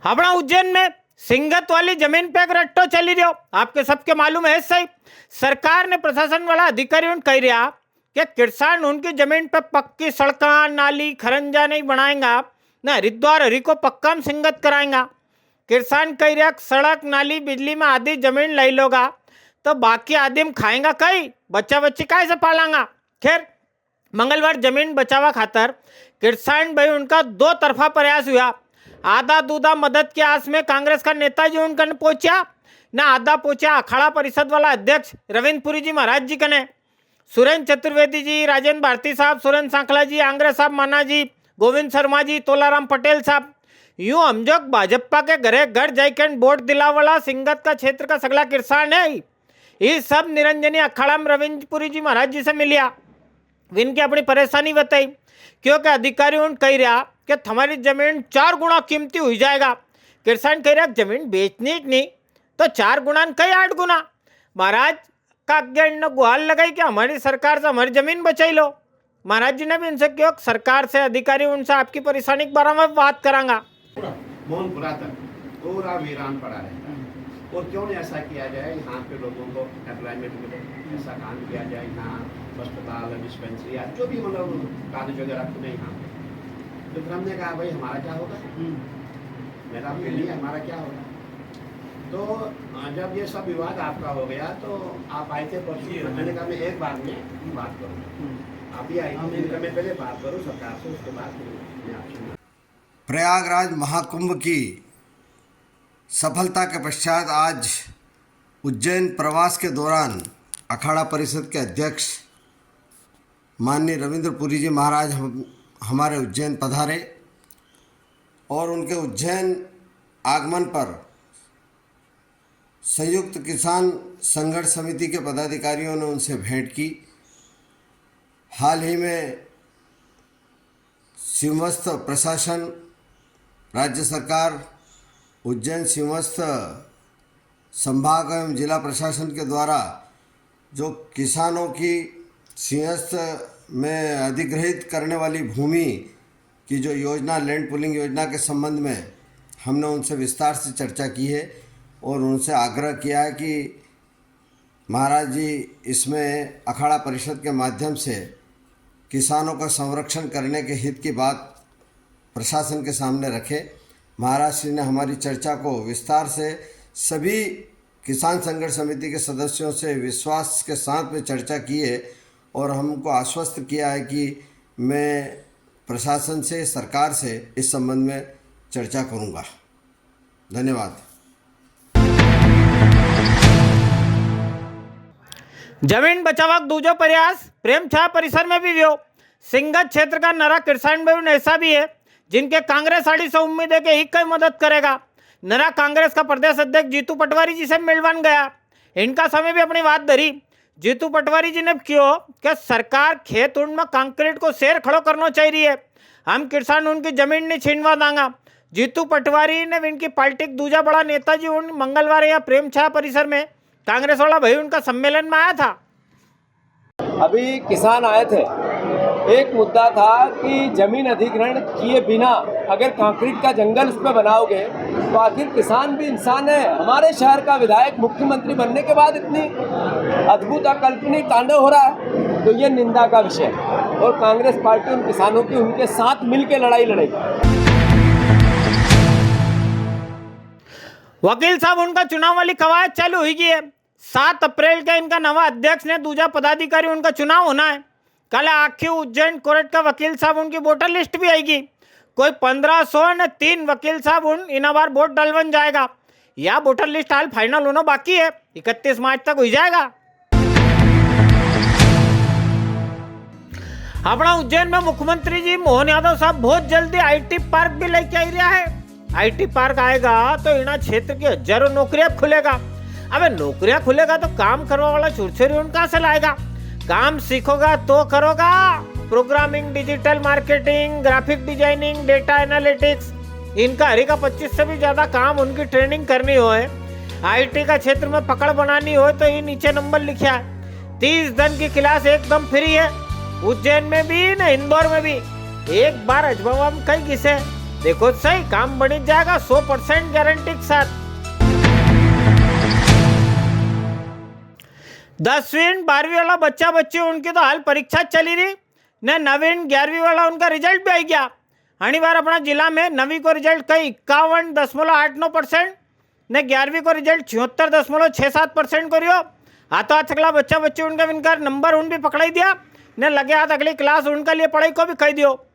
अपना उज्जैन में सिंगत वाली जमीन पे एक रट्टो चली रहो, आपके सबके मालूम है। सही सरकार ने प्रशासन वाला अधिकारी कह रहा कि किसान उनकी जमीन पे पक्की सड़का नाली खरंजा नहीं बनाएगा ना, हरिद्वार हरि को पक्का में सिंगत कराएगा। किसान कह रहा सड़क नाली बिजली में आधी जमीन ले लोगा तो बाकी आदमी में खाएंगा कई, बच्चा बच्ची कैसे पालांगा। खैर मंगलवार जमीन बचावा खातर किसान भाई उनका दो तरफा प्रयास हुआ। आधा दूधा मदद की आस में कांग्रेस का नेताजी उनका पहुंचा ना, आधा पहुंचा अखाड़ा परिषद वाला अध्यक्ष रविंद्र पुरी जी महाराज जी कने। सुरेंद्र चतुर्वेदी जी, राजेंद्र भारती साहब, सुरेंद्र सांखला जी, आंग्रे साहब माना जी, गोविंद शर्मा जी, तोलाराम पटेल साहब, यूं हमजोक भाजपा के घरे घर जाकर वोट दिला वाला सिंगत का क्षेत्र का सगला किसान है। ये सब निरंजनी अखाड़ा में रविंद्र पुरी जी महाराज जी से मिलिया, इनकी अपनी परेशानी बताई क्योंकि अधिकारी उन कह रहा कि हमारी जमीन 4 गुना कीमती हो जाएगा। किसान कह रहा जमीन बेचनी ही नहीं तो 4 गुना कई 8 गुना। महाराज का अज्ञान ने गुहार लगाई कि हमारी सरकार से हमारी जमीन बचाई लो। महाराज जी ने भी उनसे क्यों सरकार से अधिकारी उनसे आपकी परेशानी के बारे में बात करांगा। मोहन पुरातन पूरा वीरान पड़ा रहता है और क्यों नहीं ऐसा किया जाए, यहाँ पे लोगों को एम्प्लॉयमेंट मिले, ऐसा काम किया जाए। यहाँ अस्पताल डिस्पेंसरी या जो भी मतलब कागज वगैरह खुले यहाँ पे। तो फिर हमने कहा भाई हमारा क्या होगा, मेरा आपके लिए हमारा क्या होगा। तो जब ये सब विवाद आपका हो गया तो आप आए थे परसों, मैंने कहा मैं एक बार में बात करूँ, आप ही आए थे, मैं पहले बात करूँ सरकार से, उसके बाद मैं आपसे। प्रयागराज महाकुंभ की सफलता के पश्चात आज उज्जैन प्रवास के दौरान अखाड़ा परिषद के अध्यक्ष माननीय रविंद्र पुरी जी महाराज हमारे उज्जैन पधारे और उनके उज्जैन आगमन पर संयुक्त किसान संघर्ष समिति के पदाधिकारियों ने उनसे भेंट की। हाल ही में सिंहस्थ प्रशासन, राज्य सरकार, उज्जैन सिंहस्थ संभाग एवं जिला प्रशासन के द्वारा जो किसानों की सिंहस्थ में अधिग्रहित करने वाली भूमि की जो योजना, लैंड पुलिंग योजना के संबंध में हमने उनसे विस्तार से चर्चा की है और उनसे आग्रह किया है कि महाराज जी इसमें अखाड़ा परिषद के माध्यम से किसानों का संरक्षण करने के हित की बात प्रशासन के सामने रखें। महाराज श्री ने हमारी चर्चा को विस्तार से सभी किसान संघर्ष समिति के सदस्यों से विश्वास के साथ में चर्चा की है और हमको आश्वस्त किया है कि मैं प्रशासन से, सरकार से इस संबंध में चर्चा करूंगा। धन्यवाद। जमीन बचावा दूजो प्रयास प्रेम छाया परिसर में भी व्यो। सिंगत क्षेत्र का नरा किसान भाई ऐसा भी है जिनके कांग्रेस आड़ी से उम्मीद है कि ही कई मदद करेगा। नरा कांग्रेस का प्रदेश अध्यक्ष जीतू पटवारी जी से मिलवान गया, इनका समय भी अपनी बात धरी। जीतू पटवारी जी ने क्यों कि सरकार खेत उन में कंक्रीट को शेर खड़ो करना चाहिए, हम किसान उनकी जमीन नहीं छीनवा देंगे। जीतू पटवारी ने इनकी पार्टी दूजा बड़ा नेताजी उन मंगलवार यहाँ प्रेम छाया परिसर में कांग्रेस वाला भाई उनका सम्मेलन में आया था। अभी किसान आए थे, एक मुद्दा था कि जमीन अधिग्रहण किए बिना अगर कंक्रीट का जंगल उस पर बनाओगे तो आखिर किसान भी इंसान है। हमारे शहर का विधायक मुख्यमंत्री बनने के बाद इतनी अद्भुत अकल्पनीय तांडव हो रहा है, तो ये निंदा का विषय है और कांग्रेस पार्टी उन किसानों की उनके साथ मिलकर लड़ाई लड़ेगी। वकील साहब उनका चुनाव वाली कवायद चालू हुई है। 7 अप्रैल का इनका नवा अध्यक्ष ने दूजा पदाधिकारी उनका चुनाव होना है। कल आखिर उज्जैन कोर्ट का वकील साहब उनकी वोटर लिस्ट भी आएगी। कोई 1500 ने 3 वकील साहब उन इन बार वोट डलवन जाएगा। यह वोटर लिस्ट हाल फाइनल होना बाकी है, 31 मार्च तक हो जाएगा। अपना उज्जैन में मुख्यमंत्री जी मोहन यादव साहब बहुत जल्दी IT पार्क भी लेके आ रहा है। IT पार्क आएगा तो इना क्षेत्र की हजारों नौकरियां खुलेगा। अबे नौकरियां खुलेगा तो काम करने वाला छुरछुरी उनका से लाएगा। काम सीखोगा तो करोगा। Programming, digital marketing, graphic designing, data analytics, इनका हरी का 25 से भी ज्यादा काम उनकी ट्रेनिंग करनी हो है। IT का क्षेत्र में पकड़ बनानी हो तो ये नीचे नंबर लिखा है। 30 दिन की क्लास एकदम फ्री है, उज्जैन में भी न इंदौर में भी। एक बार अजमावा में कई किसे देखो सही, काम बन जाएगा 100% गारंटी के साथ। 10वीं 12वीं वाला बच्चा बच्ची उनकी तो हाल परीक्षा चली रही ने, 9वीं 11वीं वाला उनका रिजल्ट भी आ गया। आनी बार अपना जिला में 9वीं को रिजल्ट कई 51.89% ने 11वीं को रिजल्ट 76.67% करियो। हाथों हाथ अगला बच्चा बच्ची उनका विनकर नंबर उन भी पकड़ाई दिया ने, लगे हाथ अगली क्लास उनका लिए पढ़ाई को भी कही दियो।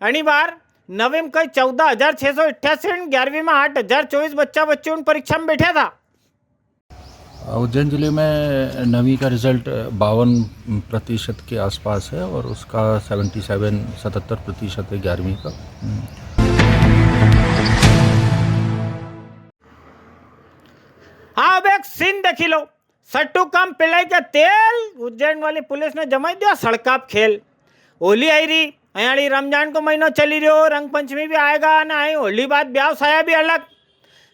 आनी बार 9वीं में कई 14,688, 11वीं में 8,024 बच्चा बच्ची उन परीक्षा में बैठा था। उज्जैन जिले में 9वीं का रिजल्ट 52% के आसपास है और उसका 77% है 11वीं का। हाँ, अब एक सीन देखी लो। सट्टू कम पिलाई के तेल उज्जैन वाली पुलिस ने जमाई दिया सड़काप खेल। होली आई रही, अयाड़ी रमजान को महीनो चली रहो, रंग पंचमी भी आएगा ना आई, होली बाद ब्याह साया भी अलग।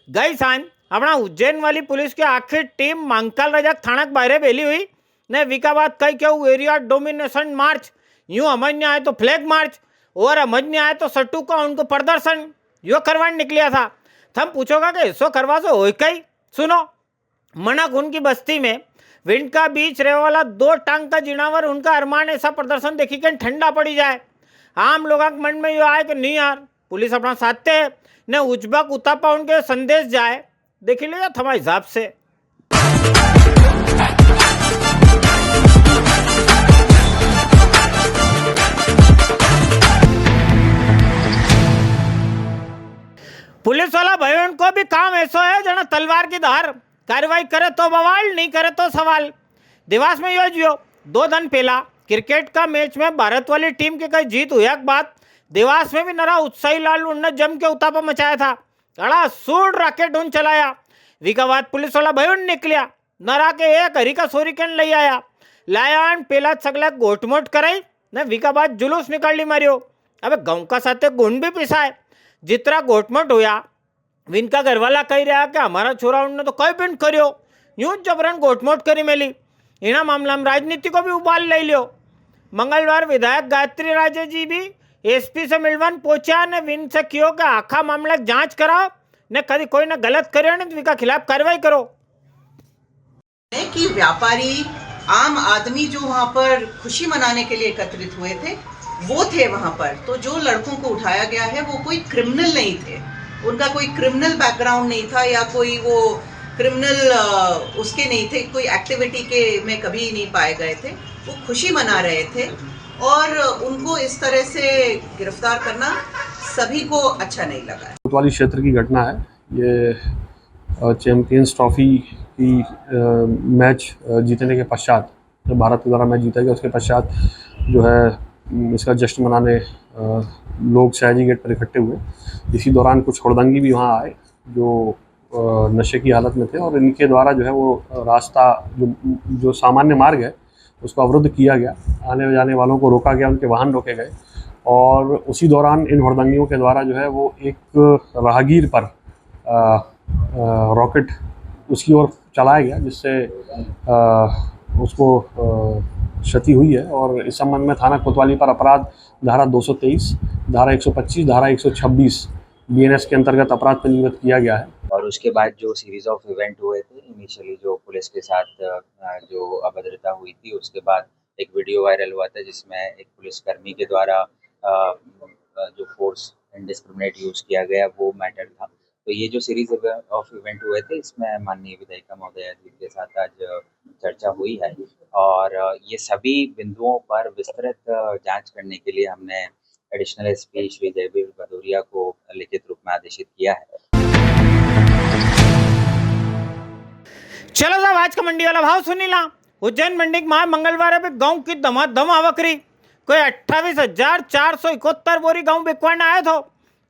गई सांझ अपना उज्जैन वाली पुलिस की आखिर टीम मांगकाल रजक थाना के बाहर बेली हुई ने, विकाबाद कई क्यों एरिया डोमिनेशन मार्च, यूं समझ नहीं आए तो फ्लैग मार्च और समझ नहीं आए तो सट्टू का उनको प्रदर्शन यो करवाने निकलिया था। थम पूछोगा कि इसो करवा सो हो कई। सुनो, मनक उनकी बस्ती में विंड का बीच रहे वाला 2 टांग का जिनावर उनका अरमान ऐसा प्रदर्शन देखी के ठंडा पड़ी जाए। आम लोगों के मन में यो आए कि नहीं यार, पुलिस अपना साथते है ने उजबक उतापा उनके संदेश जाए। देख लिया थमा हिसाब से। पुलिस वाला भाई उनको भी काम ऐसा है जना तलवार की धार, कार्रवाई करे तो बवाल, नहीं करे तो सवाल। देवास में यो 2 दिन पहला क्रिकेट का मैच में भारत वाली टीम की कई जीत हुई के बाद देवास में भी नरा उत्साही लाल ने जम के उतापा मचाया था। अड़ा सूड रॉकेट उन चलाया। विकाबाद पुलिस वाला भयन निकलिया, नरा के एक हरी का सोरिकन ले आया, लायान पेला सगला गोटमोट कराई ने विकाबाद जुलूस निकाली मारियो। अबे गाँव का साथे गुण भी पिसाए। जितना गोटमोट होया विनका घरवाला कही रहा कि हमारा छोरा उनने तो कई पिंड करियो, यूं जबरन गोटमोट करी मेली। इना मामला में राजनीति को भी उबाल ले लियो। मंगलवार विधायक गायत्री राजे जी भी एसपी से मिलवन पहुंचा ने विन से कियो कि आखा मामला जांच कराओ ने, कभी कोई ना गलत करे ने तो खिलाफ कार्रवाई करो। कि व्यापारी आम आदमी जो वहाँ पर खुशी मनाने के लिए एकत्रित हुए थे वो थे वहाँ पर। तो जो लड़कों को उठाया गया है वो कोई क्रिमिनल नहीं थे, उनका कोई क्रिमिनल बैकग्राउंड नहीं था या कोई वो क्रिमिनल उसके नहीं थे, कोई एक्टिविटी के में कभी नहीं पाए गए थे। वो खुशी मना रहे थे और उनको इस तरह से गिरफ्तार करना सभी को अच्छा नहीं लगा। कोतवाली क्षेत्र की घटना है ये। चैंपियंस ट्रॉफी की मैच जीतने के पश्चात, जब भारत के द्वारा मैच जीता गया उसके पश्चात जो है इसका जश्न मनाने लोग सयाजी गेट पर इकट्ठे हुए। इसी दौरान कुछ हुड़दंगी भी वहाँ आए जो नशे की हालत में थे और इनके द्वारा जो है वो रास्ता जो सामान्य मार्ग है उसको अवरुद्ध किया गया, आने जाने वालों को रोका गया, उनके वाहन रोके गए और उसी दौरान इन हुड़दंगियों के द्वारा जो है वो एक राहगीर पर रॉकेट उसकी ओर चलाया गया जिससे उसको क्षति हुई है। और इस संबंध में थाना कोतवाली पर अपराध धारा 223, धारा 125, धारा 126 बीएनएस के अंतर्गत अपराध पंजीबद्ध किया गया है। और उसके बाद जो सीरीज ऑफ इवेंट हुए थे, इनिशियली जो पुलिस के साथ जो अभद्रता हुई थी, उसके बाद एक वीडियो वायरल हुआ था जिसमें एक पुलिसकर्मी के द्वारा जो फोर्स इंडिस्क्रिमिनेट यूज़ किया गया वो मैटर था। तो ये जो सीरीज ऑफ इवेंट हुए थे इसमें माननीय विधायिका महोदया जी के साथ आज चर्चा हुई है और ये सभी बिंदुओं पर विस्तृत जांच करने के लिए हमने एडिशनल एसपी श्री जयवीर भदौरिया को लिखित रूप में आदेशित किया है। चलो साहब, आज का मंडी वाला भाव सुनी ला। उज्जैन मंडी के मंगलवार पे गाँव की धमाधम आवकरी कोई 28,471 बोरी गाँव बिकवाने आए थे।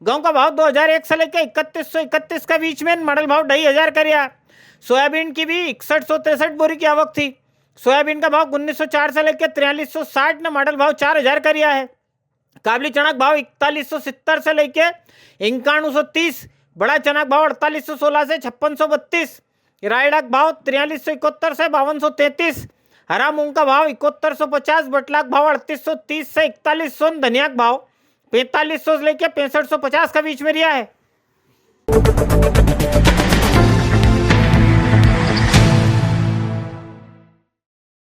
गाँव का भाव 2001 से लेकर 3131 का बीच में, मॉडल भाव 2,500 करिया। सोयाबीन की भी 6163 बोरी की आवक थी। सोयाबीन का भाव 1904 से लेकर 4360 ने मॉडल भाव 4000 करिया है। काबली चना का भाव 4170 से लेकर 9130, बड़ा चना का भाव 4816 से 5632, रायडा का भाव 4371 से 5233, हरा मूंग का भाव 7150, बटला का भाव 3830 से 4100, धनिया का भाव 4500 से लेके 6550 का बीच में रिया है।